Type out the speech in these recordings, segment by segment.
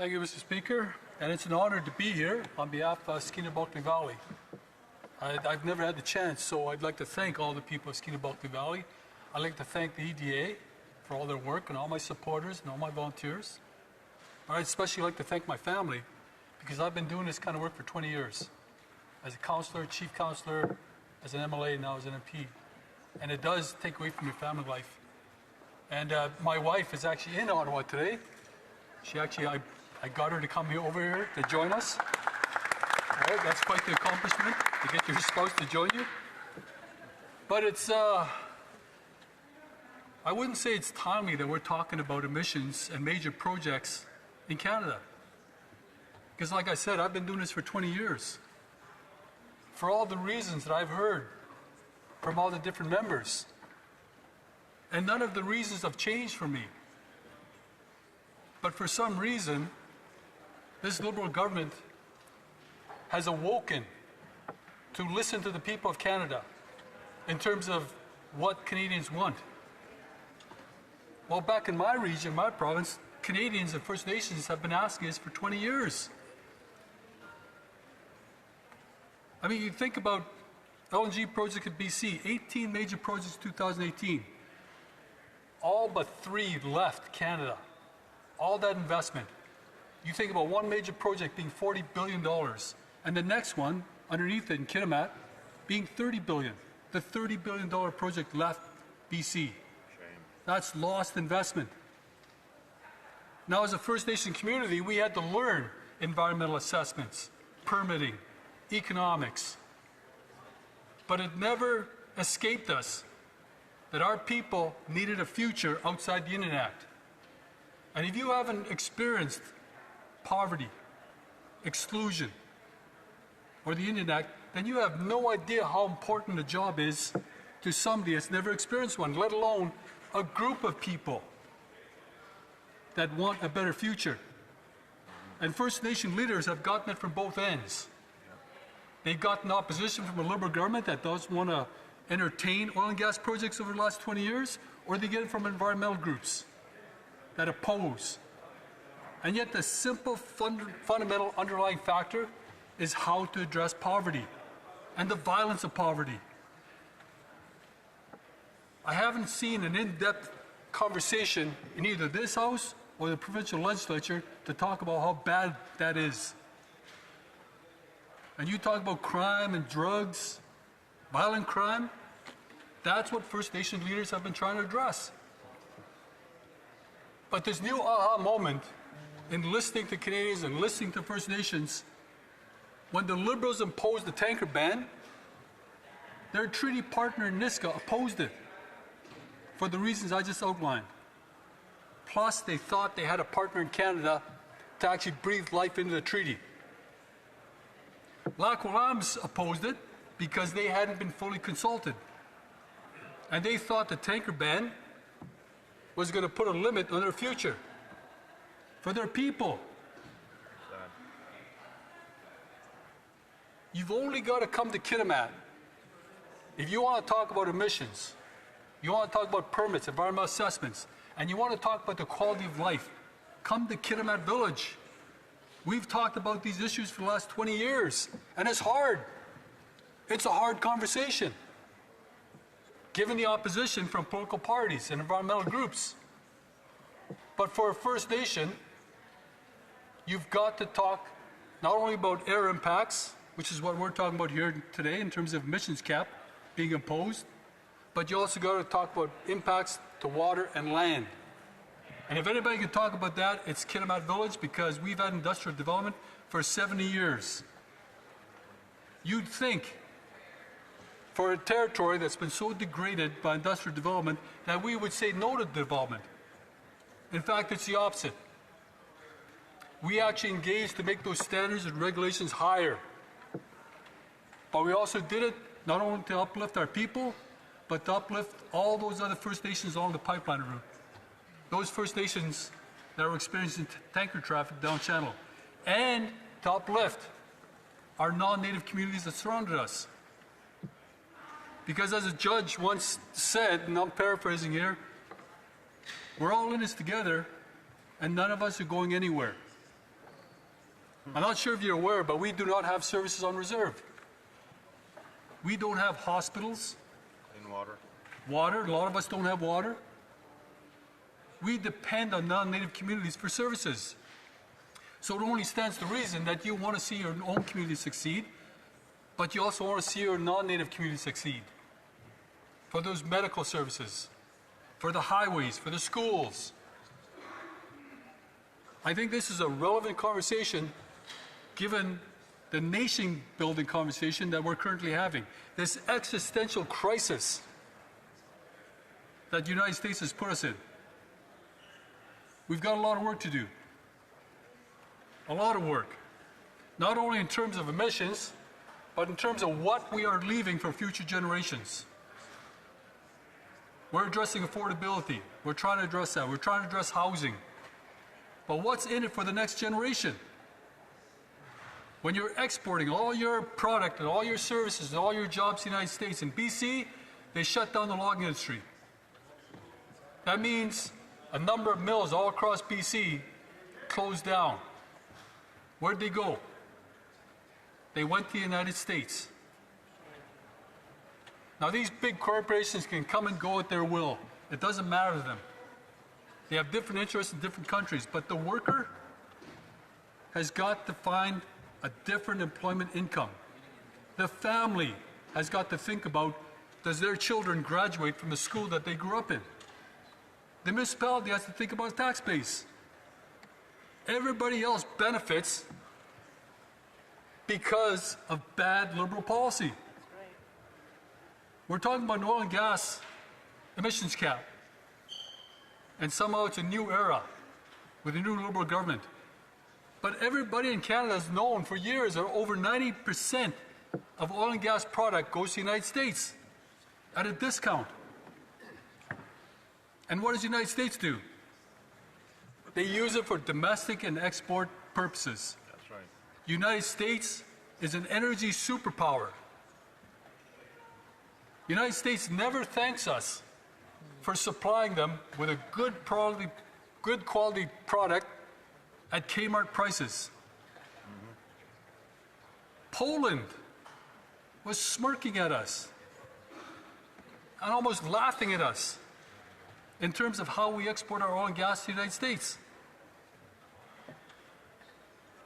Thank you, Mr. Speaker, and it's an honor to be here on behalf of Skinnabaltney Valley. I've never had the chance, so I'd like to thank all the people of Skinnabaltney Valley. I'd like to thank the EDA for all their work and all my supporters and all my volunteers. I'd especially like to thank my family because I've been doing this kind of work for 20 years. As a councillor, chief councillor, as an MLA, now as an MP. And it does take away from your family life. And my wife is actually in Ottawa today. I got her to come over here to join us. All right, that's quite the accomplishment to get your spouse to join you. But it's, I wouldn't say it's timely that we're talking about emissions and major projects in Canada. Because like I said, I've been doing this for 20 years. For all the reasons that I've heard from all the different members. And none of the reasons have changed for me. But for some reason, this Liberal government has awoken to listen to the people of Canada in terms of what Canadians want. Well, back in my region, my province, Canadians and First Nations have been asking us for 20 years. I mean, you think about LNG project in BC, 18 major projects in 2018. All but 3 left Canada. All that investment. You think about one major project being $40 billion, and the next one, underneath it in Kitimat, being $30 billion. The $30 billion project left BC. Shame. That's lost investment. Now, as a First Nation community, we had to learn environmental assessments, permitting, economics. But it never escaped us that our people needed a future outside the Indian Act. And if you haven't experienced poverty, exclusion, or the Indian Act, then you have no idea how important the job is to somebody that's never experienced one, let alone a group of people that want a better future. And First Nation leaders have gotten it from both ends. They've gotten opposition from a Liberal government that doesn't want to entertain oil and gas projects over the last 20 years, or they get it from environmental groups that oppose. And yet the simple fundamental underlying factor is how to address poverty and the violence of poverty. I haven't seen an in-depth conversation in either this House or the provincial legislature to talk about how bad that is. And you talk about crime and drugs, violent crime, that's what First Nation leaders have been trying to address. But this new aha moment in listening to Canadians and listening to First Nations, when the Liberals imposed the tanker ban, their treaty partner Niska opposed it for the reasons I just outlined. Plus, they thought they had a partner in Canada to actually breathe life into the treaty. Lac Wallams opposed it because they hadn't been fully consulted. And they thought the tanker ban was going to put a limit on their future for their people. You've only got to come to Kitimat. If you want to talk about emissions, you want to talk about permits, environmental assessments, and you want to talk about the quality of life, come to Kitimat Village. We've talked about these issues for the last 20 years, and it's hard. It's a hard conversation, given the opposition from political parties and environmental groups. But for a First Nation, you've got to talk not only about air impacts, which is what we're talking about here today in terms of emissions cap being imposed, but you also got to talk about impacts to water and land. And if anybody can talk about that, it's Kitimat Village, because we've had industrial development for 70 years. You'd think, for a territory that's been so degraded by industrial development, that we would say no to development. In fact, it's the opposite. We actually engaged to make those standards and regulations higher. But we also did it not only to uplift our people, but to uplift all those other First Nations along the pipeline route. Those First Nations that are experiencing tanker traffic down channel. And to uplift our non-native communities that surrounded us. Because as a judge once said, and I'm paraphrasing here, we're all in this together, and none of us are going anywhere. I'm not sure if you're aware, but we do not have services on reserve. We don't have hospitals. Clean water. Water, a lot of us don't have water. We depend on non-native communities for services. So it only stands to reason that you want to see your own community succeed, but you also want to see your non-native community succeed. For those medical services, for the highways, for the schools. I think this is a relevant conversation given the nation-building conversation that we're currently having. This existential crisis that the United States has put us in. We've got a lot of work to do. A lot of work. Not only in terms of emissions, but in terms of what we are leaving for future generations. We're addressing affordability. We're trying to address that. We're trying to address housing. But what's in it for the next generation? When you're exporting all your product and all your services and all your jobs to the United States, in BC, they shut down the logging industry. That means a number of mills all across BC closed down. Where'd they go? They went to the United States. Now, these big corporations can come and go at their will. It doesn't matter to them. They have different interests in different countries, but the worker has got to find a different employment income. The family has got to think about, does their children graduate from the school that they grew up in? The municipality has to think about its tax base. Everybody else benefits because of bad Liberal policy. We're talking about an oil and gas emissions cap. And somehow it's a new era with a new Liberal government. But everybody in Canada has known for years that over 90% of oil and gas product goes to the United States at a discount. And what does the United States do? They use it for domestic and export purposes. That's right. United States is an energy superpower. The United States never thanks us for supplying them with a good quality product at Kmart prices. Poland was smirking at us and almost laughing at us in terms of how we export our oil and gas to the United States.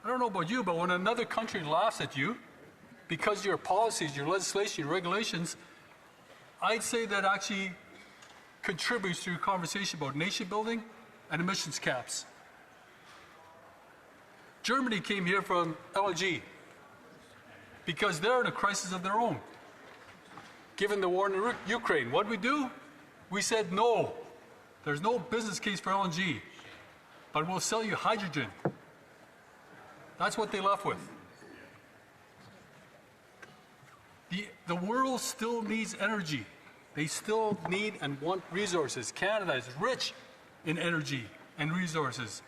I don't know about you, but when another country laughs at you because of your policies, your legislation, your regulations, I'd say that actually contributes to your conversation about nation building and emissions caps. Germany came here from LNG because they're in a crisis of their own. Given the war in Ukraine, what did we do? We said no. There's no business case for LNG, but we'll sell you hydrogen. That's what they left with. The world still needs energy. They still need and want resources. Canada is rich in energy and resources,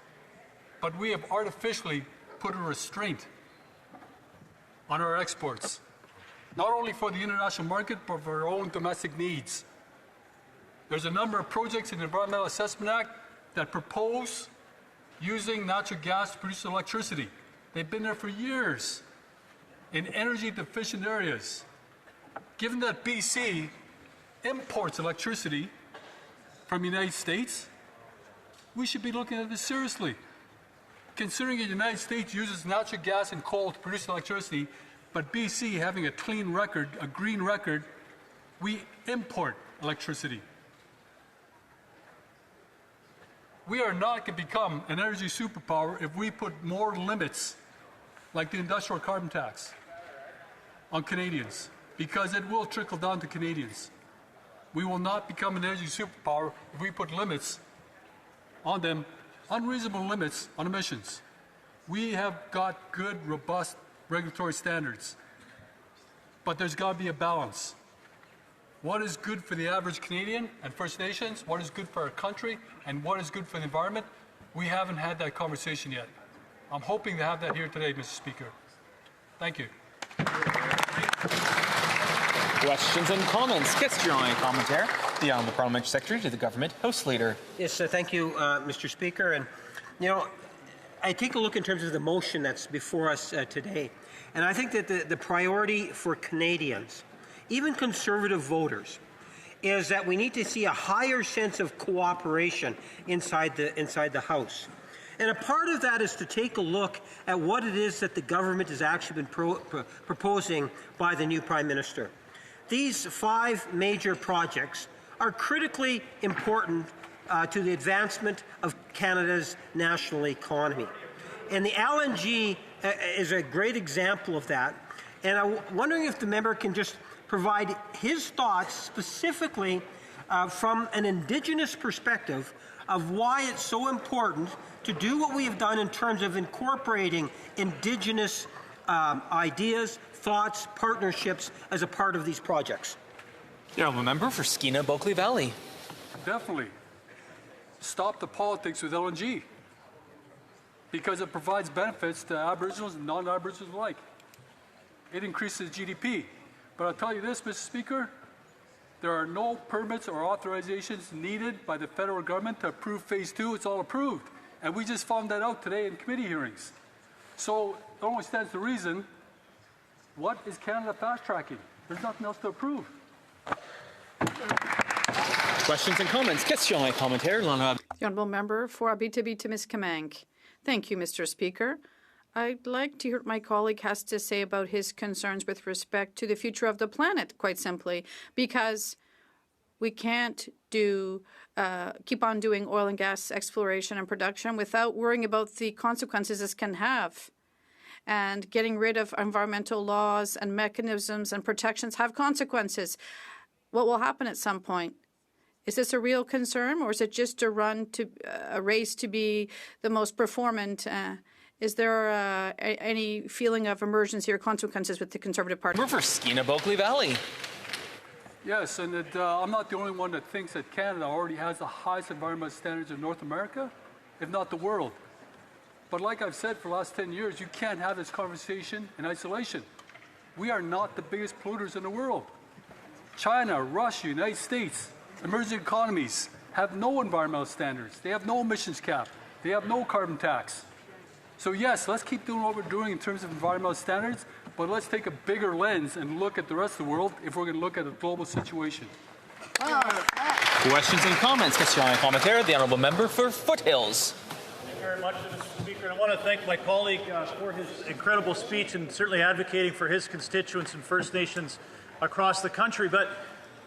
but we have artificially put a restraint on our exports, not only for the international market, but for our own domestic needs. There's a number of projects in the Environmental Assessment Act that propose using natural gas to produce electricity. They've been there for years in energy deficient areas. Given that BC imports electricity from the United States, we should be looking at this seriously. Considering the United States uses natural gas and coal to produce electricity, but BC having a clean record, a green record, we import electricity. We are not going to become an energy superpower if we put more limits, like the industrial carbon tax, on Canadians, because it will trickle down to Canadians. We will not become an energy superpower if we put limits on them, unreasonable limits on emissions. We have got good, robust regulatory standards, but there's got to be a balance. What is good for the average Canadian and First Nations? What is good for our country? And what is good for the environment? We haven't had that conversation yet. I'm hoping to have that here today, Mr. Speaker. Thank you. Questions and comments. Question et commentaire. The Honourable Parliamentary Secretary to the Government House Leader. Yes, thank you, Mr. Speaker. And, you know, I take a look in terms of the motion that's before us today, and I think that the priority for Canadians, even conservative voters, is that we need to see a higher sense of cooperation inside the House. And a part of that is to take a look at what it is that the government has actually been proposing by the new Prime Minister. These 5 major projects are critically important to the advancement of Canada's national economy. And the LNG is a great example of that. And I'm wondering if the member can just provide his thoughts specifically from an Indigenous perspective of why it's so important to do what we have done in terms of incorporating Indigenous ideas, thoughts, partnerships as a part of these projects. The honourable member for Skeena-Bulkley Valley. Definitely. Stop the politics with LNG because it provides benefits to Aboriginals and non-Aboriginals alike. It increases GDP. But I'll tell you this, Mr. Speaker, there are no permits or authorizations needed by the federal government to approve Phase 2. It's all approved. And we just found that out today in committee hearings. So it only stands to reason, what is Canada fast-tracking? There's nothing else to approve. Questions and comments. Question et commentaire. The honourable member for Abitibi-Témiscamingue. Thank you, Mr. Speaker. I'd like to hear what my colleague has to say about his concerns with respect to the future of the planet, quite simply, because we can't keep on doing oil and gas exploration and production without worrying about the consequences this can have. And getting rid of environmental laws and mechanisms and protections have consequences. What will happen at some point? Is this a real concern, or is it just a race to be the most performant? Is there any feeling of emergency or consequences with the Conservative Party? We're for Skeena-Bulkley Valley. Yes, and I'm not the only one that thinks that Canada already has the highest environmental standards in North America, if not the world. But like I've said for the last 10 years, you can't have this conversation in isolation. We are not the biggest polluters in the world. China, Russia, United States, emerging economies have no environmental standards. They have no emissions cap. They have no carbon tax. So yes, let's keep doing what we're doing in terms of environmental standards, but let's take a bigger lens and look at the rest of the world if we're going to look at a global situation. Questions and comments. Question et commentaire. The honourable member for Foothills. Thank you very much, Mr. Speaker. I want to thank my colleague for his incredible speech and certainly advocating for his constituents and First Nations across the country. But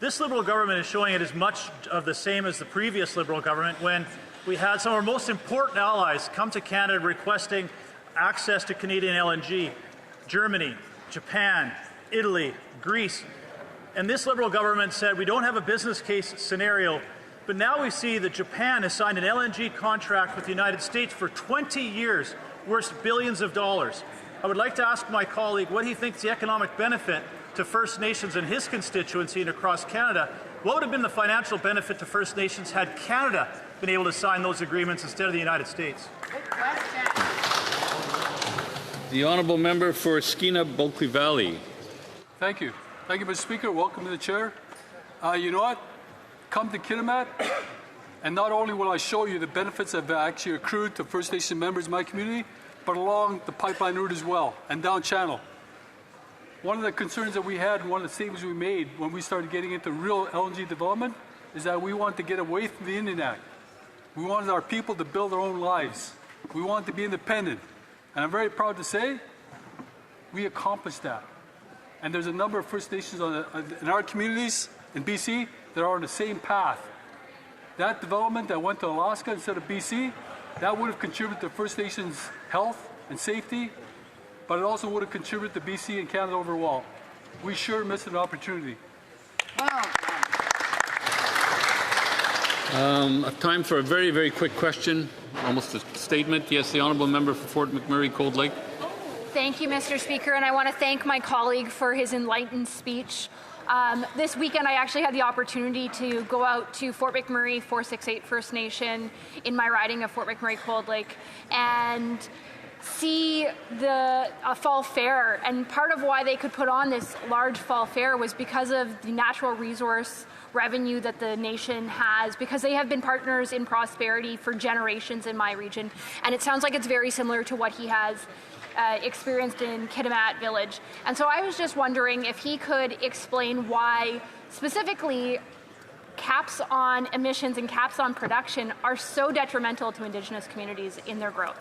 this Liberal government is showing it as much of the same as the previous Liberal government when we had some of our most important allies come to Canada requesting access to Canadian LNG. Germany, Japan, Italy, Greece. And this Liberal government said we don't have a business case scenario, but now we see that Japan has signed an LNG contract with the United States for 20 years, worth billions of dollars. I would like to ask my colleague what he thinks the economic benefit to First Nations in his constituency and across Canada. What would have been the financial benefit to First Nations had Canada been able to sign those agreements instead of the United States? Good question. The honourable member for Skeena-Bulkley Valley. Thank you. Thank you, Mr. Speaker. Welcome to the chair. You know what? Come to Kitimat, and not only will I show you the benefits that have actually accrued to First Nation members in my community, but along the pipeline route as well, and down channel. One of the concerns that we had, and one of the statements we made when we started getting into real LNG development, is that we wanted to get away from the Indian Act. We wanted our people to build their own lives. We wanted to be independent. And I'm very proud to say we accomplished that. And there's a number of First Nations in our communities in BC that are on the same path. That development that went to Alaska instead of BC, that would have contributed to First Nations health and safety, but it also would have contributed to BC and Canada overall. We sure missed an opportunity. Time for a very, very quick question, almost a statement. Yes, the honourable member for Fort McMurray, Cold Lake. Thank you, Mr. Speaker, and I want to thank my colleague for his enlightened speech. This weekend, I actually had the opportunity to go out to Fort McMurray 468 First Nation in my riding of Fort McMurray Cold Lake and see the fall fair. And part of why they could put on this large fall fair was because of the natural resource revenue that the nation has, because they have been partners in prosperity for generations in my region. And it sounds like it's very similar to what he has experienced in Kitimat Village. And so I was just wondering if he could explain why specifically caps on emissions and caps on production are so detrimental to Indigenous communities in their growth.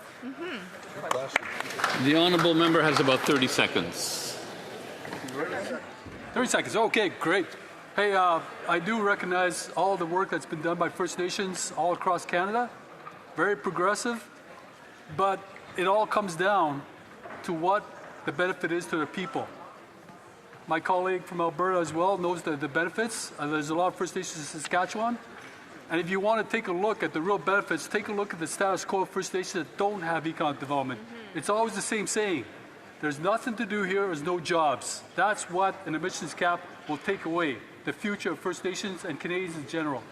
The honourable member has about 30 seconds. 30 seconds. Okay, great. Hey, I do recognize all the work that's been done by First Nations all across Canada. Very progressive. But it all comes down to what the benefit is to the people. My colleague from Alberta as well knows the benefits. There's a lot of First Nations in Saskatchewan. And if you want to take a look at the real benefits, take a look at the status quo of First Nations that don't have economic development. It's always the same saying. There's nothing to do here, there's no jobs. That's what an emissions cap will take away, the future of First Nations and Canadians in general.